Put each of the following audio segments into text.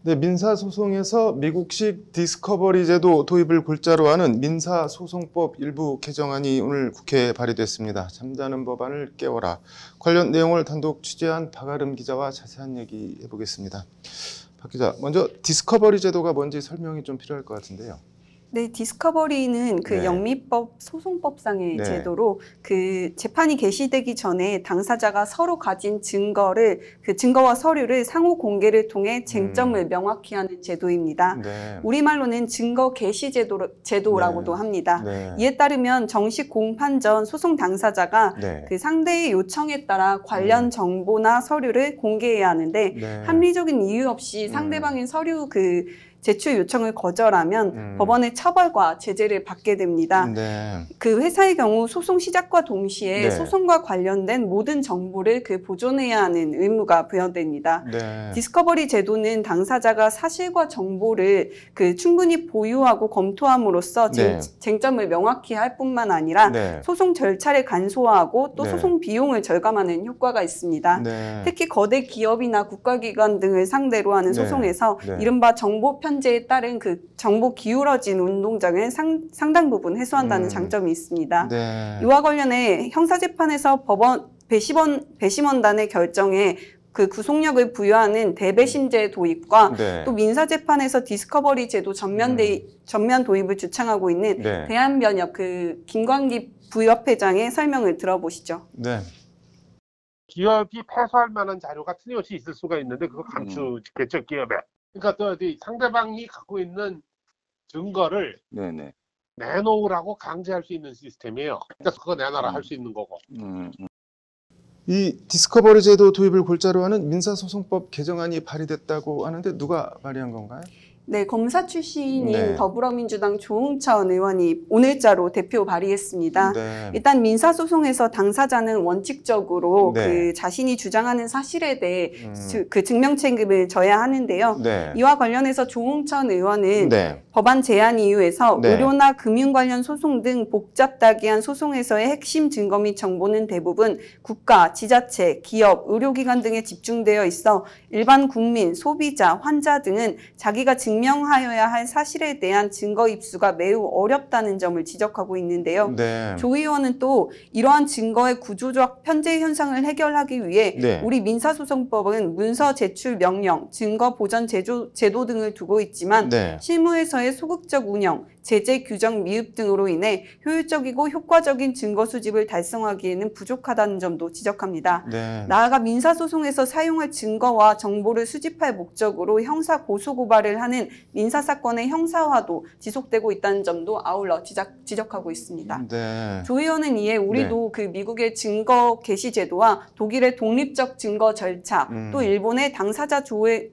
네, 민사소송에서 미국식 디스커버리 제도 도입을 골자로 하는 민사소송법 일부 개정안이 오늘 국회에 발의됐습니다. 잠자는 법안을 깨워라. 관련 내용을 단독 취재한 박아름 기자와 자세한 얘기 해보겠습니다. 박 기자, 먼저 디스커버리 제도가 뭔지 설명이 좀 필요할 것 같은데요. 네, 디스커버리는 그 네. 영미법 소송법상의 네. 제도로 그 재판이 개시되기 전에 당사자가 서로 가진 증거를 그 증거와 서류를 상호 공개를 통해 쟁점을 명확히 하는 제도입니다. 네. 우리말로는 증거 개시 제도라고도 네. 합니다. 네. 이에 따르면 정식 공판 전 소송 당사자가 네. 그 상대의 요청에 따라 관련 정보나 서류를 공개해야 하는데 네. 합리적인 이유 없이 상대방의 서류 그 제출 요청을 거절하면 법원의 처벌과 제재를 받게 됩니다. 네. 그 회사의 경우 소송 시작과 동시에 네. 소송과 관련된 모든 정보를 그 보존해야 하는 의무가 부여됩니다. 네. 디스커버리 제도는 당사자가 사실과 정보를 그 충분히 보유하고 검토함으로써 네. 쟁점을 명확히 할 뿐만 아니라 네. 소송 절차를 간소화하고 또 네. 소송 비용을 절감하는 효과가 있습니다. 네. 특히 거대 기업이나 국가기관 등을 상대로 하는 네. 소송에서 네. 이른바 정보 편제에 따른 그 정보 기울어진 운동장을 상당 부분 해소한다는 장점이 있습니다. 네. 이와 관련해 형사재판에서 법원 배심원단의 결정에 그 구속력을 부여하는 대배심제 도입과 네. 또 민사재판에서 디스커버리 제도 전면 도입을 주창하고 있는 네. 대한변협 그 김광기 부협회장의 설명을 들어보시죠. 네. 기업이 패소할 만한 자료가 틀림없이 있을 수가 있는데 그거 감추겠죠, 기업에. 그러니까 또 상대방이 갖고 있는 증거를 네네. 내놓으라고 강제할 수 있는 시스템이에요. 그러니까 그거 내놔라 할 수 있는 거고. 이 디스커버리 제도 도입을 골자로 하는 민사소송법 개정안이 발의됐다고 하는데 누가 발의한 건가요? 네, 검사 출신인 네. 더불어민주당 조응천 의원이 오늘자로 대표 발의했습니다. 네. 일단 민사소송에서 당사자는 원칙적으로 네. 그 자신이 주장하는 사실에 대해 그 증명 책임을 져야 하는데요. 네. 이와 관련해서 조응천 의원은 네. 법안 제안 이유에서 네. 의료나 금융 관련 소송 등 복잡다기한 소송에서의 핵심 증거 및 정보는 대부분 국가, 지자체, 기업, 의료기관 등에 집중되어 있어 일반 국민, 소비자, 환자 등은 자기가 증명하여야 할 사실에 대한 증거 입수가 매우 어렵다는 점을 지적하고 있는데요. 네. 조 의원은 또 이러한 증거의 구조적 편제 현상을 해결하기 위해 네. 우리 민사소송법은 문서 제출 명령, 증거 보전 제도 등을 두고 있지만 네. 실무에서의 소극적 운영, 제재 규정 미흡 등으로 인해 효율적이고 효과적인 증거 수집을 달성하기에는 부족하다는 점도 지적합니다. 네. 나아가 민사소송에서 사용할 증거와 정보를 수집할 목적으로 형사 고소고발을 하는 민사사건의 형사화도 지속되고 있다는 점도 아울러 지적하고 있습니다. 네. 조 의원은 이에 우리도 그 미국의 증거 개시 제도와 독일의 독립적 증거 절차, 또 일본의 당사자 조회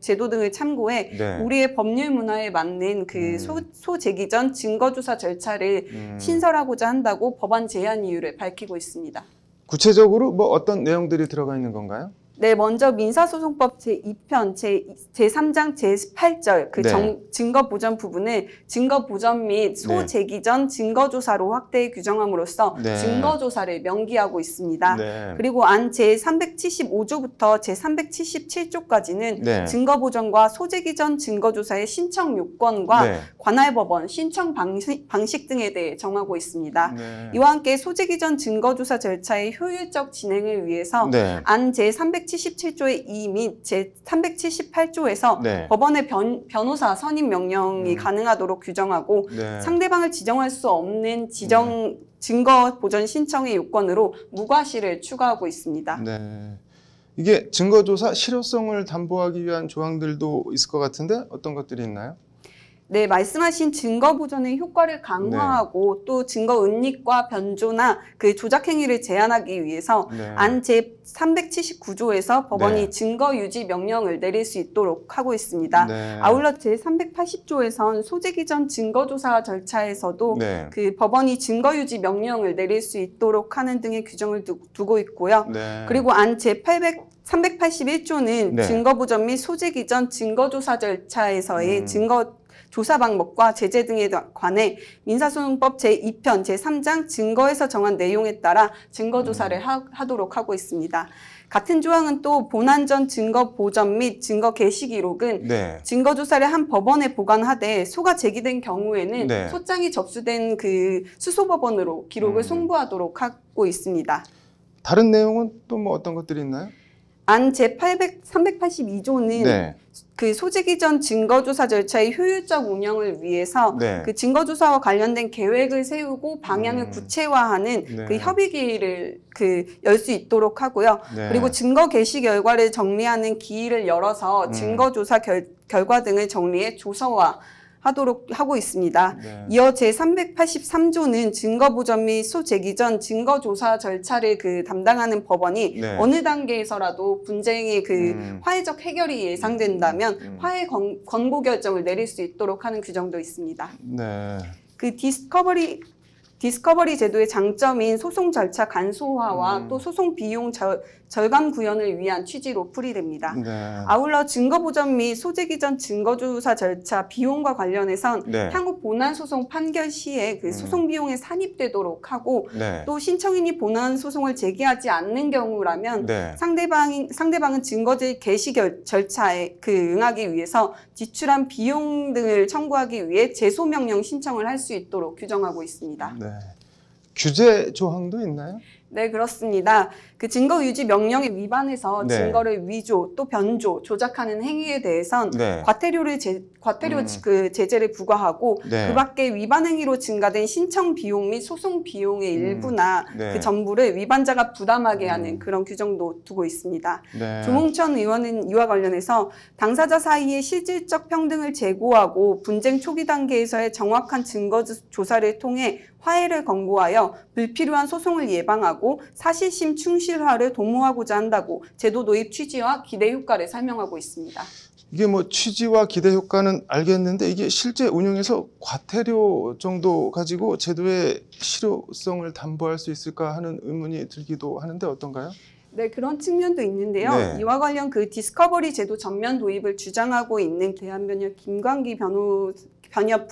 제도 등을 참고해 네. 우리의 법률 문화에 맞는 그 소제기 전 증거조사 절차를 신설하고자 한다고 법안 제안 이유를 밝히고 있습니다. 구체적으로 뭐 어떤 내용들이 들어가 있는 건가요? 네, 먼저 민사소송법 제2편 제3장 제18절 그 네. 증거 보전 부분을 증거 보전 및 소제기 전 증거조사로 확대 규정함으로써 네. 증거조사를 명기하고 있습니다. 네. 그리고 안 제375조부터 제377조까지는 네. 증거 보전과 소제기 전 증거조사의 신청 요건과 네. 관할 법원 신청 방식 등에 대해 정하고 있습니다. 네. 이와 함께 소제기 전 증거조사 절차의 효율적 진행을 위해서 네. 안 제377조의 2 및 제378조에서 네. 법원의 변호사 선임 명령이 가능하도록 규정하고 네. 상대방을 지정할 수 없는 증거 보전 신청의 요건으로 무과실을 추가하고 있습니다. 네. 이게 증거조사 실효성을 담보하기 위한 조항들도 있을 것 같은데 어떤 것들이 있나요? 네, 말씀하신 증거 보전의 효과를 강화하고 또 증거 은닉과 변조나 그 조작 행위를 제한하기 위해서 네. 안 제379조에서 법원이 네. 증거 유지 명령을 내릴 수 있도록 하고 있습니다. 네. 아울러 제380조에선 소재기 전 증거조사 절차에서도 네. 그 법원이 증거 유지 명령을 내릴 수 있도록 하는 등의 규정을 두고 있고요. 네. 그리고 안 제381조는 네. 증거 보전 및 소재기 전 증거조사 절차에서의 증거 조사 방법과 제재 등에 관해 민사소송법 제2편 제3장 증거에서 정한 내용에 따라 증거 조사를 하도록 하고 있습니다. 같은 조항은 또 본안 전 증거 보전 및 증거 게시 기록은 네. 증거 조사를 한 법원에 보관하되 소가 제기된 경우에는 네. 소장이 접수된 그 수소법원으로 기록을 송부하도록 하고 있습니다. 다른 내용은 또 뭐 어떤 것들이 있나요? 안 제382조는 네. 그 소재기 전 증거조사 절차의 효율적 운영을 위해서 네. 그 증거조사와 관련된 계획을 세우고 방향을 구체화하는 네. 그 협의기를 열 수 있도록 하고요. 네. 그리고 증거 게시 결과를 정리하는 기일을 열어서 증거조사 결과 등을 정리해 조서화 하도록 하고 있습니다. 네. 이어 제383조는 증거보전 및 소제기 전 증거조사 절차를 담당하는 법원이 네. 어느 단계에서라도 분쟁의 화해적 해결이 예상된다면 화해 권고 결정을 내릴 수 있도록 하는 규정도 있습니다. 네. 그 디스커버리 제도의 장점인 소송 절차 간소화와 또 소송 비용 절감 구현을 위한 취지로 풀이됩니다. 네. 아울러 증거보전 및 소재기 전 증거조사 절차 비용과 관련해선 네. 향후 본안소송 판결 시에 그 소송 비용에 산입되도록 하고 네. 또 신청인이 본안소송을 제기하지 않는 경우라면 네. 상대방은 증거제 게시 절차에 응하기 위해서 지출한 비용 등을 청구하기 위해 제소명령 신청을 할 수 있도록 규정하고 있습니다. 네. 규제 조항도 있나요? 네, 그렇습니다. 그 증거유지 명령에 위반해서 네. 증거를 위조 또 변조, 조작하는 행위에 대해선 네. 과태료 그 제재를 부과하고 네. 그 밖에 위반 행위로 증가된 신청 비용 및 소송 비용의 일부나 네. 그 전부를 위반자가 부담하게 하는 그런 규정도 두고 있습니다. 네. 조홍천 의원은 이와 관련해서 당사자 사이의 실질적 평등을 제고하고 분쟁 초기 단계에서의 정확한 증거 조사를 통해 화해를 권고하여 불필요한 소송을 예방하고 사실심 충실화를 도모하고자 한다고 제도 도입 취지와 기대 효과를 설명하고 있습니다. 이게 뭐 취지와 기대 효과는 알겠는데 이게 실제 운영에서 과태료 정도 가지고 제도의 실효성을 담보할 수 있을까 하는 의문이 들기도 하는데 어떤가요? 네, 그런 측면도 있는데요. 네. 이와 관련 그 디스커버리 제도 전면 도입을 주장하고 있는 대한변협 김광기 변협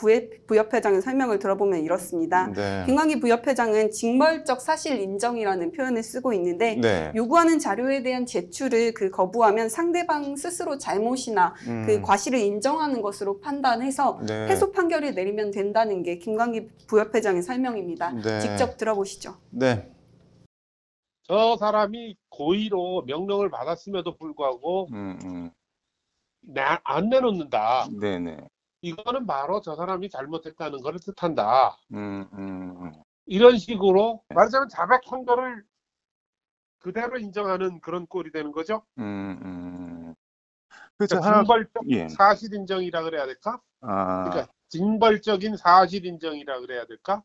부협회장의 설명을 들어보면 이렇습니다. 네. 김광기 부협회장은 징벌적 사실 인정이라는 표현을 쓰고 있는데 네. 요구하는 자료에 대한 제출을 거부하면 상대방 스스로 잘못이나 그 과실을 인정하는 것으로 판단해서 네. 패소 판결을 내리면 된다는 게 김광기 부협회장의 설명입니다. 네. 직접 들어보시죠. 네. 저 사람이 고의로 명령을 받았음에도 불구하고 안 내놓는다. 네네. 이거는 바로 저 사람이 잘못했다는 것을 뜻한다. 이런 식으로 말하자면 자백 판결을 그대로 인정하는 그런 꼴이 되는 거죠. 그렇죠. 그러니까 징벌적 예. 사실 인정이라 그래야 될까? 아, 그러니까 징벌적인 사실 인정이라 그래야 될까?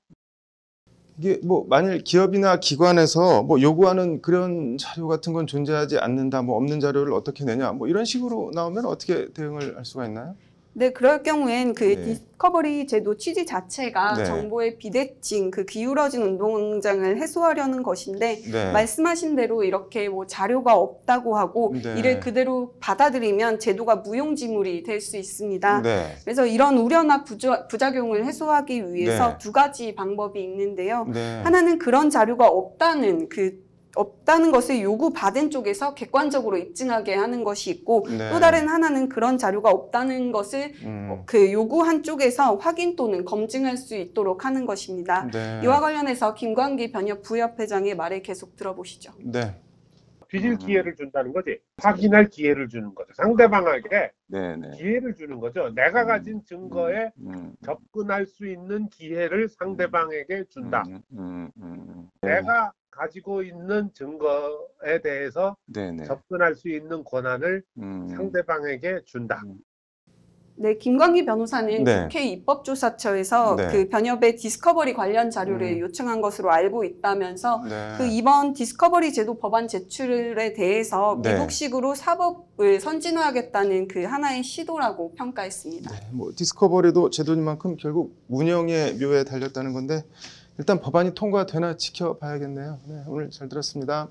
이게 뭐 만일 기업이나 기관에서 뭐 요구하는 그런 자료 같은 건 존재하지 않는다, 뭐 없는 자료를 어떻게 내냐, 뭐 이런 식으로 나오면 어떻게 대응을 할 수가 있나요? 네, 그럴 경우엔 그 네. 디스커버리 제도 취지 자체가 네. 정보의 비대칭, 그 기울어진 운동장을 해소하려는 것인데 네. 말씀하신 대로 이렇게 뭐 자료가 없다고 하고 네. 이를 그대로 받아들이면 제도가 무용지물이 될 수 있습니다. 네. 그래서 이런 우려나 부작용을 해소하기 위해서 네. 두 가지 방법이 있는데요. 네. 하나는 그런 자료가 없다는 것을 요구받은 쪽에서 객관적으로 입증하게 하는 것이 있고 네. 또 다른 하나는 그런 자료가 없다는 것을 그 요구한 쪽에서 확인 또는 검증할 수 있도록 하는 것입니다. 네. 이와 관련해서 김광기 변협 부협회장의 말을 계속 들어보시죠. 네. 뒤질 기회를 준다는 거지. 확인할 기회를 주는 거죠. 상대방에게 네네. 기회를 주는 거죠. 내가 가진 증거에 접근할 수 있는 기회를 상대방에게 준다. 내가 가지고 있는 증거에 대해서 네네. 접근할 수 있는 권한을 상대방에게 준다. 네, 김광기 변호사는 네. 국회 입법조사처에서 네. 그 변협의 디스커버리 관련 자료를 요청한 것으로 알고 있다면서 네. 그 이번 디스커버리 제도 법안 제출에 대해서 네. 미국식으로 사법을 선진화하겠다는 그 하나의 시도라고 평가했습니다. 네, 뭐 디스커버리도 제도니만큼 결국 운영의 묘에 달렸다는 건데 일단 법안이 통과되나 지켜봐야겠네요. 네, 오늘 잘 들었습니다.